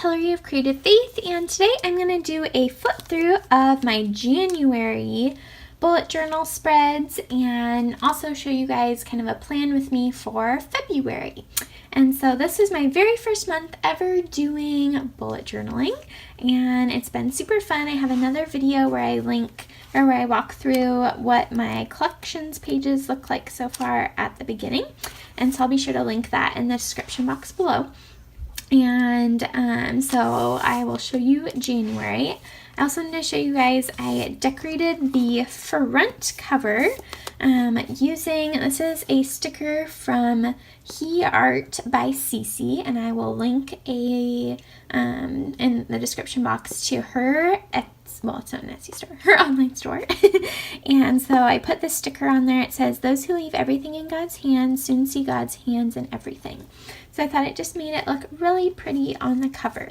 Hillary of Creative Faith, and today I'm going to do a flip through of my January bullet journal spreads and also show you guys kind of a plan with me for February. And so this is my very first month ever doing bullet journaling, and it's been super fun. I have another video where I walk through what my collections pages look like so far at the beginning, and so I'll be sure to link that in the description box below. And so I will show you January. I also wanted to show you guys I decorated the front cover using, this is a sticker from He Art by Cece, and I will link in the description box to her it's not an Etsy store, her online store. And so I put this sticker on there. It says, "Those who leave everything in God's hands soon see God's hands in everything." So I thought it just made it look really pretty on the cover.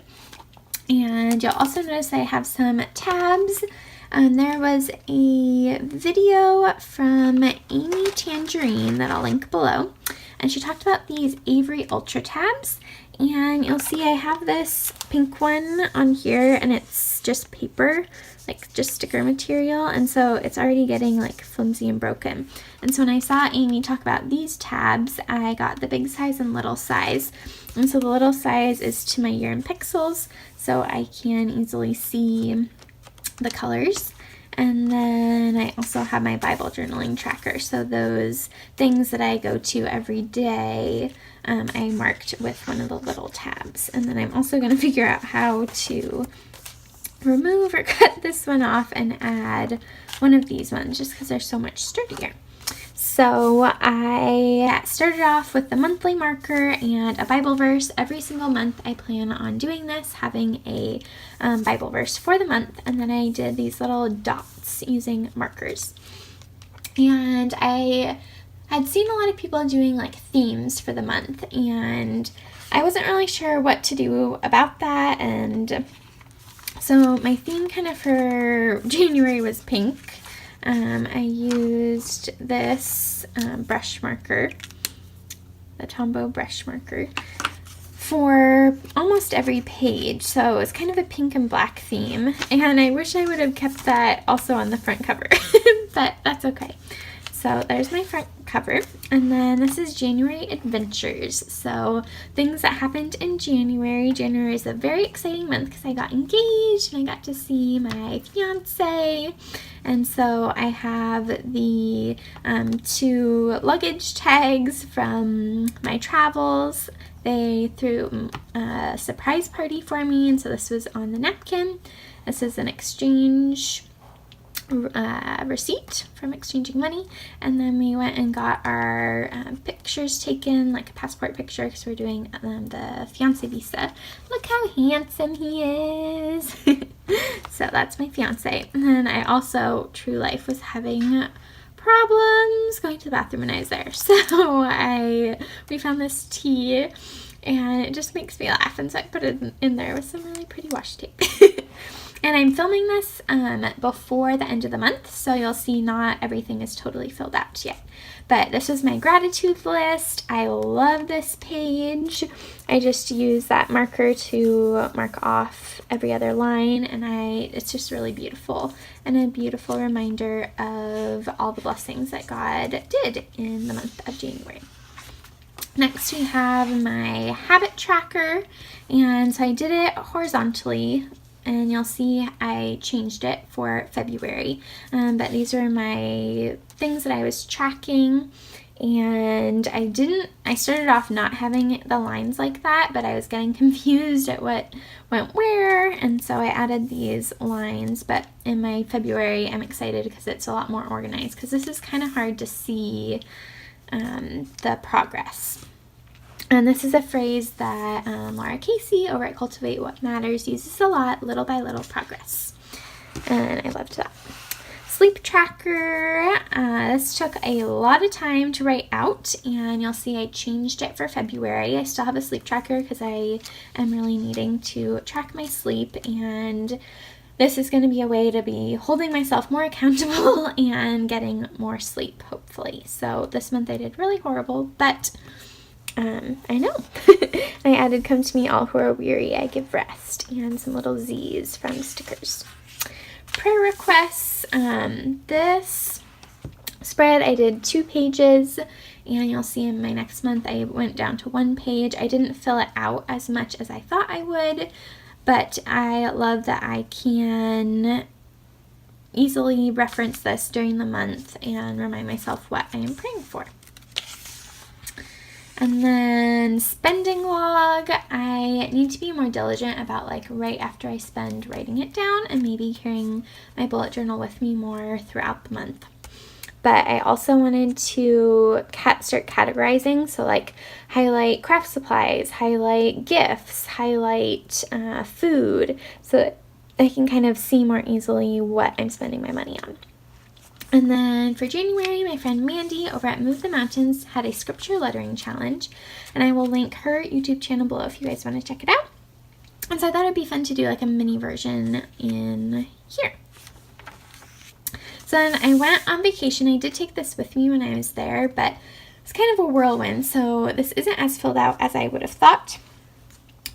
And you'll also notice I have some tabs. There was a video from Amy Tangerine that I'll link below, and she talked about these Avery Ultra tabs, and you'll see I have this pink one on here, and it's just paper, like just sticker material, and so it's already getting like flimsy and broken. And so when I saw Amy talk about these tabs, I got the big size and little size. And so the little size is to my year in pixels, so I can easily see the colors. And then I also have my Bible journaling tracker, so those things that I go to every day, I marked with one of the little tabs. And then I'm also going to figure out how to remove or cut this one off and add one of these ones just because they're so much sturdier. So I started off with the monthly marker and a Bible verse. Every single month I plan on doing this, having a Bible verse for the month, and then I did these little dots using markers. And I had seen a lot of people doing like themes for the month, and I wasn't really sure what to do about that. And so my theme kind of for January was pink. I used this brush marker, the Tombow brush marker, for almost every page. So it's kind of a pink and black theme, and I wish I would have kept that also on the front cover, but that's okay. So there's my front cover, and then this is January Adventures. So things that happened in January. January is a very exciting month because I got engaged and I got to see my fiance. And so I have the 2 luggage tags from my travels. They threw a surprise party for me, and so this was on the napkin. This is an exchange receipt from exchanging money, and then we went and got our pictures taken, like a passport picture, because we're doing the fiance visa. Look how handsome he is. So that's my fiance. And then I also, True Life was having problems going to the bathroom when I was there, so we found this tea, and it just makes me laugh, and so I put it in there with some really pretty washi tape. And I'm filming this before the end of the month, so you'll see not everything is totally filled out yet. But this is my gratitude list. I love this page. I just use that marker to mark off every other line, and it's just really beautiful, and a beautiful reminder of all the blessings that God did in the month of January. Next we have my habit tracker, and so I did it horizontally, and you'll see I changed it for February, but these are my things that I was tracking, and I started off not having the lines like that, but I was getting confused at what went where, and so I added these lines. But in my February, I'm excited because it's a lot more organized, because this is kind of hard to see the progress. And this is a phrase that Laura Casey over at Cultivate What Matters uses a lot, little by little progress. And I loved that. Sleep tracker. This took a lot of time to write out, and you'll see I changed it for February. I still have a sleep tracker because I am really needing to track my sleep, and this is going to be a way to be holding myself more accountable and getting more sleep, hopefully. So this month I did really horrible, but I know. I added "Come to me all who are weary, I give rest," and some little Z's from stickers. Prayer requests. This spread I did 2 pages, and you'll see in my next month I went down to 1 page. I didn't fill it out as much as I thought I would, but I love that I can easily reference this during the month and remind myself what I am praying for. And then spending log, I need to be more diligent about like right after I spend writing it down and maybe carrying my bullet journal with me more throughout the month. But I also wanted to start categorizing, so like highlight craft supplies, highlight gifts, highlight food, so that I can kind of see more easily what I'm spending my money on. And then for January, my friend Mandy over at Move the Mountains had a scripture lettering challenge, and I will link her YouTube channel below if you guys want to check it out. And so I thought it'd be fun to do like a mini version in here. So then I went on vacation. I did take this with me when I was there, but it's kind of a whirlwind, so this isn't as filled out as I would have thought.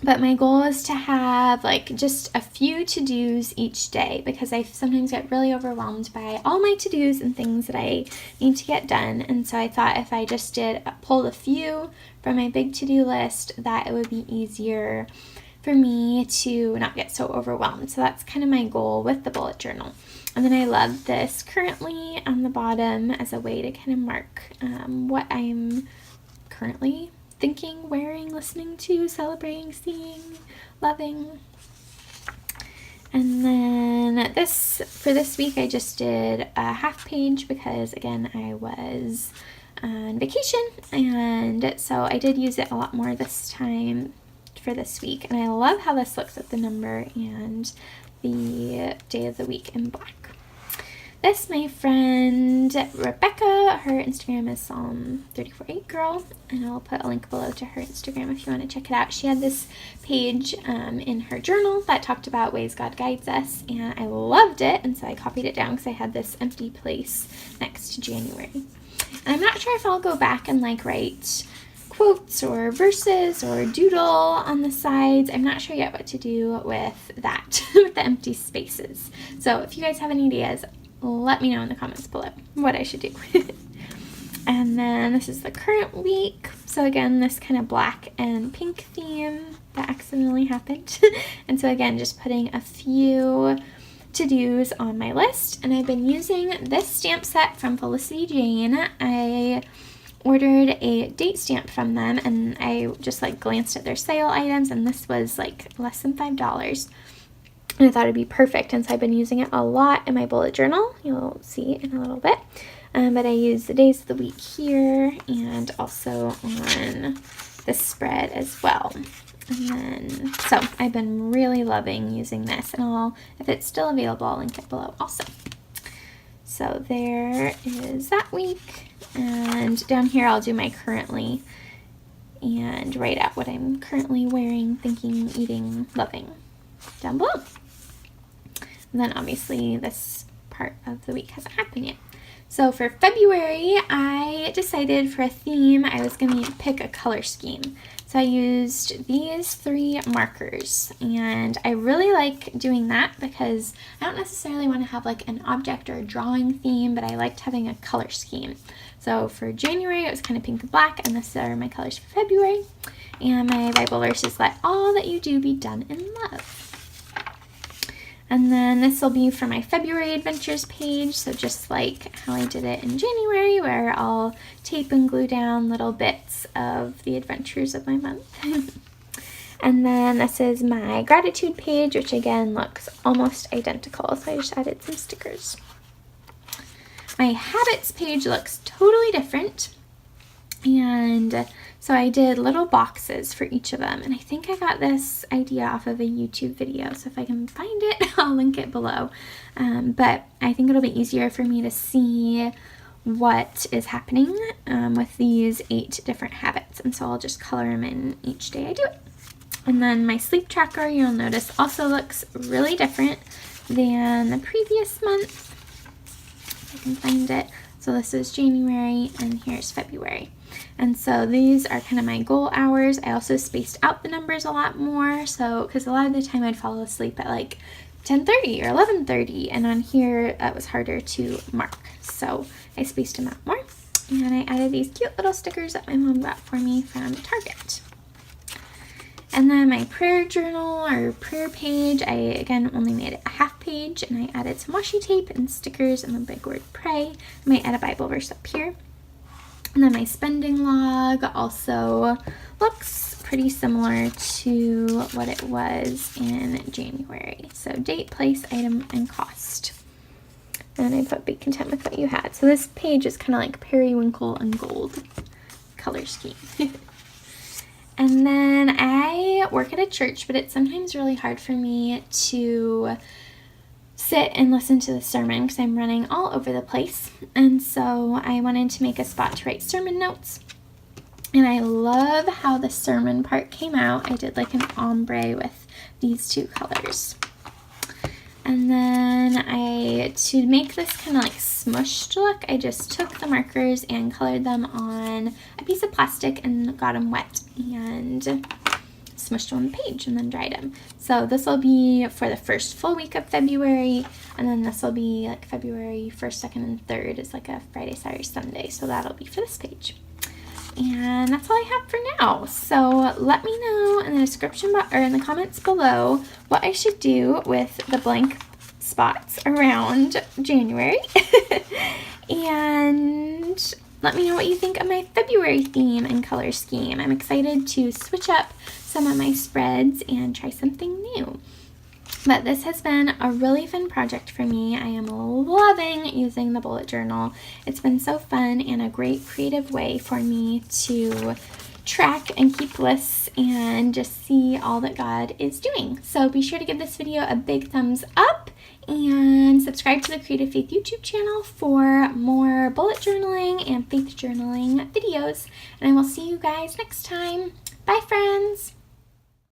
But my goal is to have like just a few to-dos each day, because I sometimes get really overwhelmed by all my to-dos and things that I need to get done. And so I thought if I just pulled a few from my big to-do list, that it would be easier for me to not get so overwhelmed. So that's kind of my goal with the bullet journal. And then I love this currently on the bottom as a way to kind of mark what I'm currently thinking, wearing, listening to, celebrating, seeing, loving. And then for this week I just did a half page because again I was on vacation, and so I did use it a lot more this time for this week. And I love how this looks with the number and the day of the week in black. This, my friend Rebecca, her Instagram is Psalm 34:8 Girl, and I'll put a link below to her Instagram if you want to check it out. She had this page in her journal that talked about ways God guides us, and I loved it, and so I copied it down because I had this empty place next to January. And I'm not sure if I'll go back and like write quotes or verses or doodle on the sides. I'm not sure yet what to do with that, with the empty spaces. So if you guys have any ideas, let me know in the comments below what I should do. And then this is the current week. So again, this kind of black and pink theme that accidentally happened. And so again, just putting a few to-dos on my list. And I've been using this stamp set from Felicity Jane. I ordered a date stamp from them, and I just like glanced at their sale items, and this was like less than $5. And I thought it'd be perfect, and so I've been using it a lot in my bullet journal. You'll see in a little bit. But I use the days of the week here and also on this spread as well. And then, so I've been really loving using this, and if it's still available, I'll link it below also. So there is that week, and down here I'll do my currently and write out what I'm currently wearing, thinking, eating, loving down below. And then obviously this part of the week hasn't happened yet. So for February, I decided for a theme I was going to pick a color scheme. So I used these 3 markers, and I really like doing that because I don't necessarily want to have like an object or a drawing theme, but I liked having a color scheme. So for January, it was kind of pink and black, and these are my colors for February. And my Bible verse is, "Let all that you do be done in love." And then this will be for my February adventures page, so just like how I did it in January, where I'll tape and glue down little bits of the adventures of my month. And then this is my gratitude page, which again looks almost identical, so I just added some stickers. My habits page looks totally different, and so I did little boxes for each of them, and I think I got this idea off of a YouTube video, so if I can find it, I'll link it below. But I think it'll be easier for me to see what is happening with these 8 different habits, and so I'll just color them in each day I do it. And then my sleep tracker, you'll notice, also looks really different than the previous month. If I can find it. So this is January and here's February. And so these are kind of my goal hours. I also spaced out the numbers a lot more, so because a lot of the time I'd fall asleep at like 10:30 or 11:30, and on here it was harder to mark. So I spaced them out more, and I added these cute little stickers that my mom got for me from Target. And then my prayer journal or prayer page, I again only made it a half page, and I added some washi tape and stickers and the big word pray. I might add a Bible verse up here. And then my spending log also looks pretty similar to what it was in January. So date, place, item, and cost. And I put be content with what you had. So this page is kind of like periwinkle and gold color scheme. And then I work at a church, but it's sometimes really hard for me to sit and listen to the sermon because I'm running all over the place. And so I wanted to make a spot to write sermon notes. And I love how the sermon part came out. I did like an ombre with these two colors. And then to make this kind of like smushed look, I just took the markers and colored them on a piece of plastic and got them wet and smushed them on the page and then dried them. So this will be for the first full week of February, and then this will be like February 1st, 2nd, and 3rd is like a Friday, Saturday, Sunday. So that'll be for this page. And that's all I have for now. So let me know in the description box or in the comments below what I should do with the blank spots around January. And let me know what you think of my February theme and color scheme. I'm excited to switch up some of my spreads and try something new. But this has been a really fun project for me. I am loving using the bullet journal. It's been so fun and a great creative way for me to track and keep lists and just see all that God is doing. So be sure to give this video a big thumbs up and subscribe to the Creative Faith YouTube channel for more bullet journaling and faith journaling videos. And I will see you guys next time. Bye, friends!